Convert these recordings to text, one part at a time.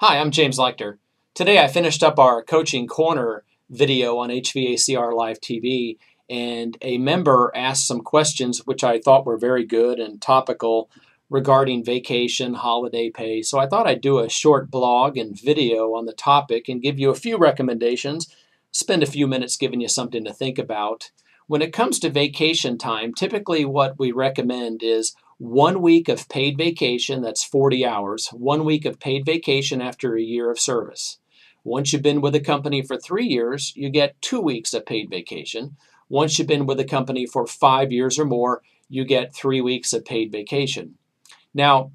Hi, I'm James Lecter. Today I finished up our Coaching Corner video on HVACR Live TV, and a member asked some questions which I thought were very good and topical regarding vacation, holiday pay. So I thought I'd do a short blog and video on the topic and give you a few recommendations, spend a few minutes giving you something to think about. When it comes to vacation time, typically what we recommend is 1 week of paid vacation, that's 40 hours, 1 week of paid vacation after a year of service. Once you've been with a company for 3 years, you get 2 weeks of paid vacation. Once you've been with a company for 5 years or more, you get 3 weeks of paid vacation. Now,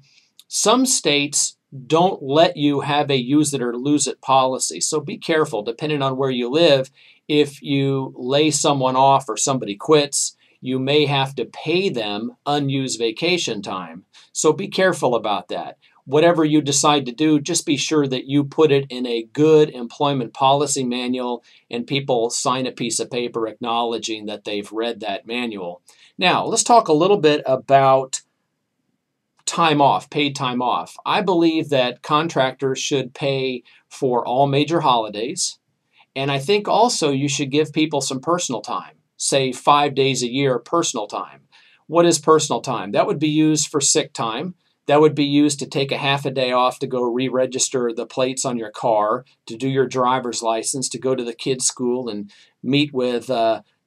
some states don't let you have a use it or lose it policy, so be careful depending on where you live. If you lay someone off or somebody quits, you may have to pay them unused vacation time. So be careful about that. Whatever you decide to do, just be sure that you put it in a good employment policy manual and people sign a piece of paper acknowledging that they've read that manual. Now, let's talk a little bit about time off, paid time off. I believe that contractors should pay for all major holidays, and I think also you should give people some personal time. Say 5 days a year personal time. What is personal time? That would be used for sick time. That would be used to take a half a day off to go re-register the plates on your car, to do your driver's license, to go to the kids' school and meet with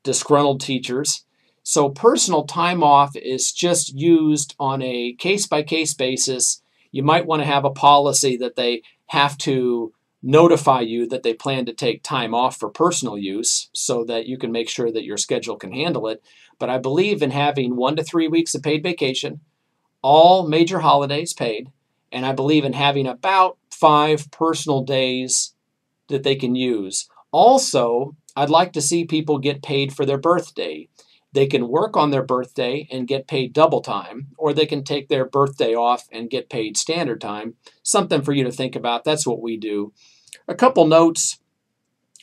disgruntled teachers. So personal time off is just used on a case-by-case basis. You might want to have a policy that they have to notify you that they plan to take time off for personal use so that you can make sure that your schedule can handle it. But I believe in having 1 to 3 weeks of paid vacation, all major holidays paid, and I believe in having about 5 personal days that they can use. Also, I'd like to see people get paid for their birthday. They can work on their birthday and get paid double time, or they can take their birthday off and get paid standard time. Something for you to think about. That's what we do. A couple notes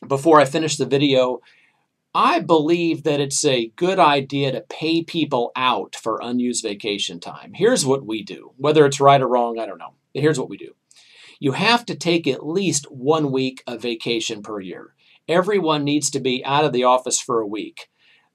before I finish the video. I believe that it's a good idea to pay people out for unused vacation time. Here's what we do. Whether it's right or wrong, I don't know. But here's what we do. You have to take at least 1 week of vacation per year. Everyone needs to be out of the office for a week.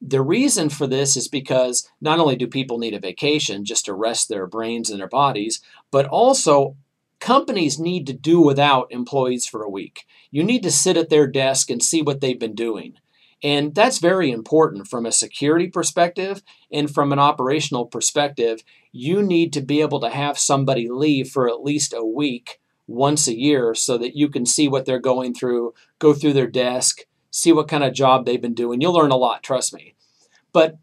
The reason for this is because not only do people need a vacation just to rest their brains and their bodies, but also companies need to do without employees for a week. You need to sit at their desk and see what they've been doing. And that's very important from a security perspective and from an operational perspective. You need to be able to have somebody leave for at least a week once a year so that you can see what they're going through, go through their desk, see what kind of job they've been doing. You'll learn a lot, trust me. But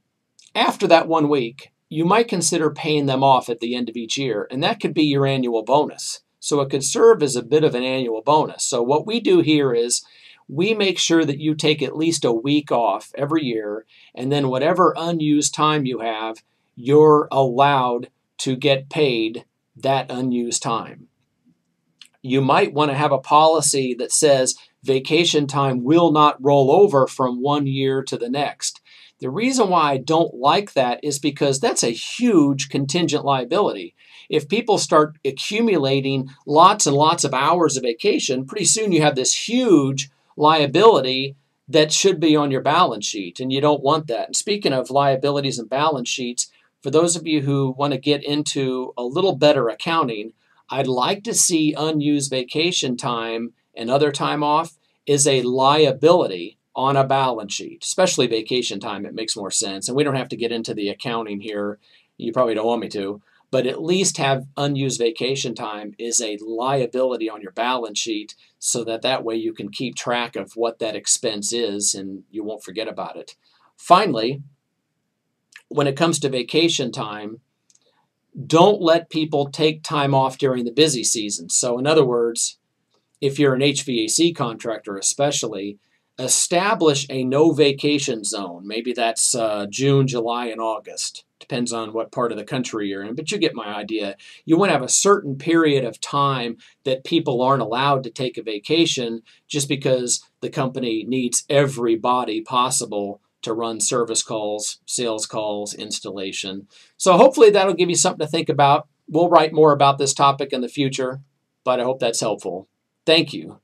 after that 1 week, you might consider paying them off at the end of each year, and that could be your annual bonus. So it could serve as a bit of an annual bonus. So what we do here is we make sure that you take at least a week off every year, and then whatever unused time you have, you're allowed to get paid that unused time. You might want to have a policy that says vacation time will not roll over from 1 year to the next. The reason why I don't like that is because that's a huge contingent liability. If people start accumulating lots and lots of hours of vacation, pretty soon you have this huge liability that should be on your balance sheet, and you don't want that. And speaking of liabilities and balance sheets, for those of you who want to get into a little better accounting, I'd like to see unused vacation time and other time off is a liability on a balance sheet, especially vacation time. It makes more sense. And we don't have to get into the accounting here. You probably don't want me to. But at least have unused vacation time is a liability on your balance sheet so that that way you can keep track of what that expense is and you won't forget about it. Finally, when it comes to vacation time, don't let people take time off during the busy season. So in other words, if you're an HVAC contractor especially, establish a no vacation zone. Maybe that's June, July, and August. Depends on what part of the country you're in, but you get my idea. You want to have a certain period of time that people aren't allowed to take a vacation just because the company needs everybody possible to run service calls, sales calls, installation. So hopefully that'll give you something to think about. We'll write more about this topic in the future. but I hope that's helpful. Thank you.